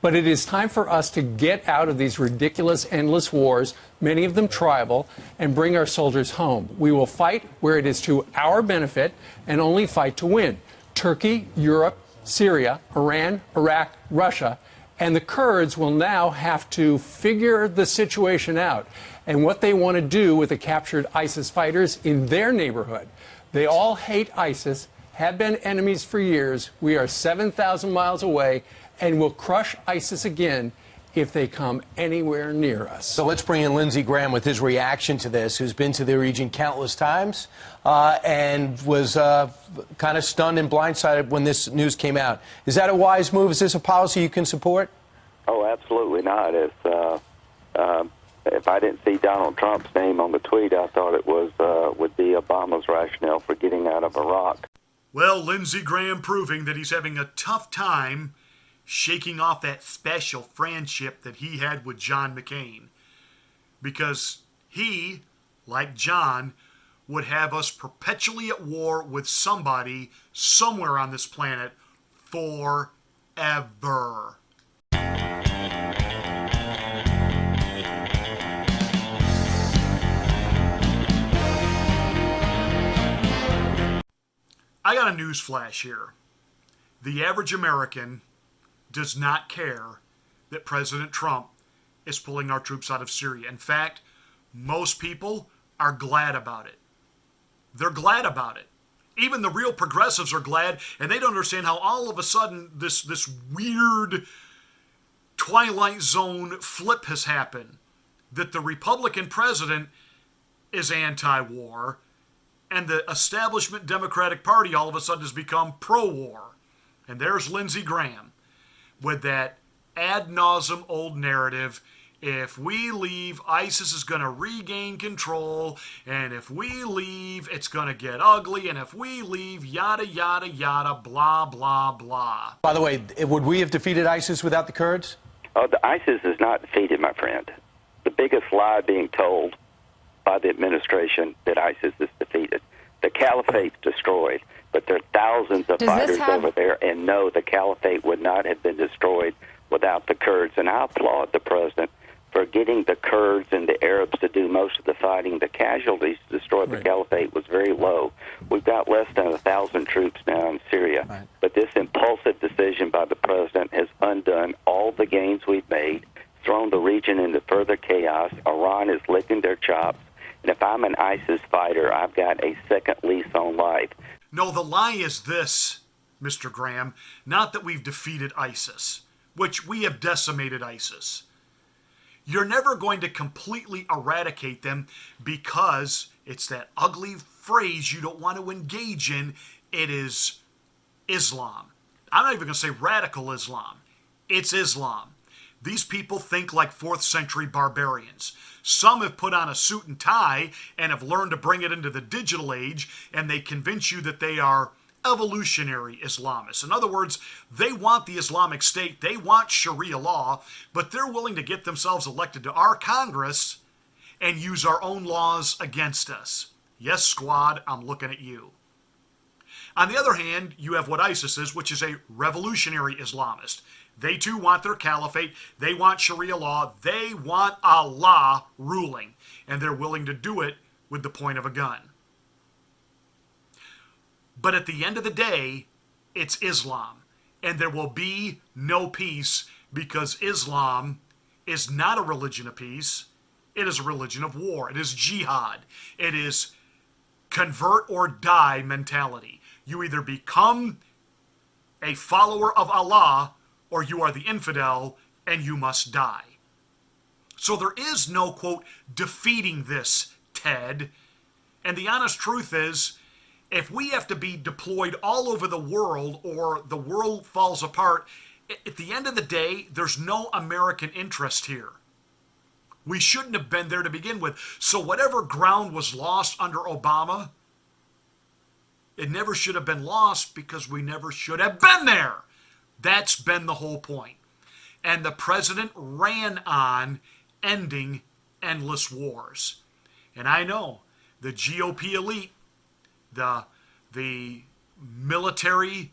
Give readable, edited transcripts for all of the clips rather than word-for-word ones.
But it is time for us to get out of these ridiculous, endless wars, many of them tribal, and bring our soldiers home. We will fight where it is to our benefit and only fight to win. Turkey, Europe, Syria, Iran, Iraq, Russia, and the Kurds will now have to figure the situation out and what they want to do with the captured ISIS fighters in their neighborhood. They all hate ISIS, have been enemies for years. We are 7,000 miles away and will crush ISIS again if they come anywhere near us. So let's bring in Lindsey Graham with his reaction to this, who's been to the region countless times and was kind of stunned and blindsided when this news came out. Is that a wise move? Is this a policy you can support? Oh, absolutely not. If I didn't see Donald Trump's name on the tweet, I thought it would be Obama's rationale for getting out of Iraq. Well, Lindsey Graham proving that he's having a tough time shaking off that special friendship that he had with John McCain. Because he, like John, would have us perpetually at war with somebody somewhere on this planet forever. I got a news flash here. The average American does not care that President Trump is pulling our troops out of Syria. In fact, most people are glad about it. They're glad about it. Even the real progressives are glad, and they don't understand how all of a sudden this weird Twilight Zone flip has happened. That the Republican president is anti-war, and the establishment Democratic Party all of a sudden has become pro-war. And there's Lindsey Graham with that ad nauseum old narrative. If we leave, ISIS is going to regain control, and if we leave, it's going to get ugly, and if we leave, yada, yada, yada, blah, blah, blah. By the way, would we have defeated ISIS without the Kurds? Oh, the ISIS is not defeated, my friend. The biggest lie being told by the administration that ISIS is defeated. The caliphate's destroyed, but there are thousands of fighters over there, and no, the caliphate would not have been destroyed without the Kurds. And I applaud the president for getting the Kurds and the Arabs to do most of the fighting. The casualties to destroy the caliphate was very low. We've got less than 1,000 troops now in Syria. But this impulsive decision by the president has undone all the gains we've made, thrown the region into further chaos. Iran is licking their chops. And if I'm an ISIS fighter, I've got a second lease on life. No, the lie is this, Mr. Graham, not that we've defeated ISIS, which we have decimated ISIS. You're never going to completely eradicate them because it's that ugly phrase you don't want to engage in. It is Islam. I'm not even going to say radical Islam. It's Islam. These people think like 4th century barbarians. Some have put on a suit and tie and have learned to bring it into the digital age, and they convince you that they are evolutionary Islamists. In other words, they want the Islamic State, they want Sharia law, but they're willing to get themselves elected to our Congress and use our own laws against us. Yes, squad, I'm looking at you. On the other hand, you have what ISIS is, which is a revolutionary Islamist. They too want their caliphate, they want Sharia law, they want Allah ruling, and they're willing to do it with the point of a gun. But at the end of the day, it's Islam, and there will be no peace because Islam is not a religion of peace. It is a religion of war. It is jihad. It is convert or die mentality. You either become a follower of Allah or you are the infidel and you must die. So there is no, quote, defeating this, Ted. And the honest truth is, if we have to be deployed all over the world or the world falls apart, at the end of the day, there's no American interest here. We shouldn't have been there to begin with. So whatever ground was lost under Obama, it never should have been lost because we never should have been there. That's been the whole point. And the president ran on ending endless wars. And I know the GOP elite, the military,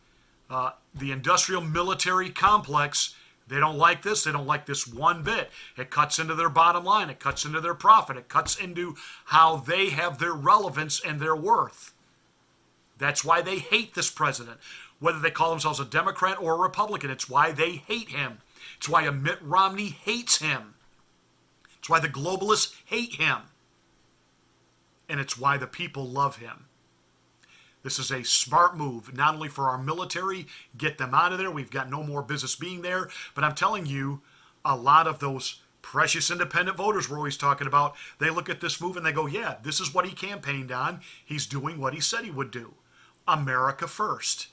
the industrial military complex They don't like this. They don't like this one bit. It cuts into their bottom line. It cuts into their profit. It cuts into how they have their relevance and their worth. That's why they hate this president. Whether they call themselves a Democrat or a Republican, it's why they hate him. It's why a Mitt Romney hates him. It's why the globalists hate him. And it's why the people love him. This is a smart move, not only for our military, get them out of there. We've got no more business being there. But I'm telling you, a lot of those precious independent voters we're always talking about, they look at this move and they go, yeah, this is what he campaigned on. He's doing what he said he would do. America first.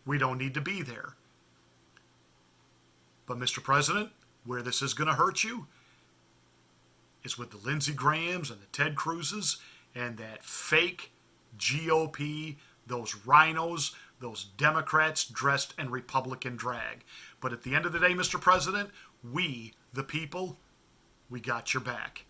We don't need to be there. But Mr. President, where this is going to hurt you is with the Lindsey Grahams and the Ted Cruzes and that fake GOP, those rhinos, those Democrats dressed in Republican drag. But at the end of the day, Mr. President, we, the people, we got your back.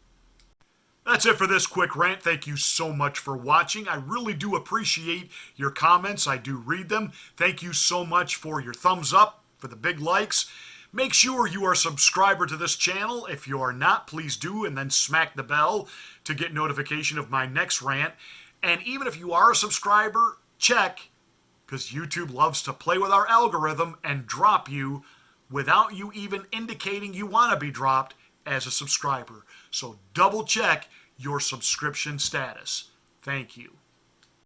That's it for this quick rant. Thank you so much for watching. I really do appreciate your comments. I do read them. Thank you so much for your thumbs up, for the big likes. Make sure you are a subscriber to this channel. If you are not, please do, and then smack the bell to get notification of my next rant. And even if you are a subscriber, check, because YouTube loves to play with our algorithm and drop you without you even indicating you want to be dropped as a subscriber. So double check your subscription status. Thank you.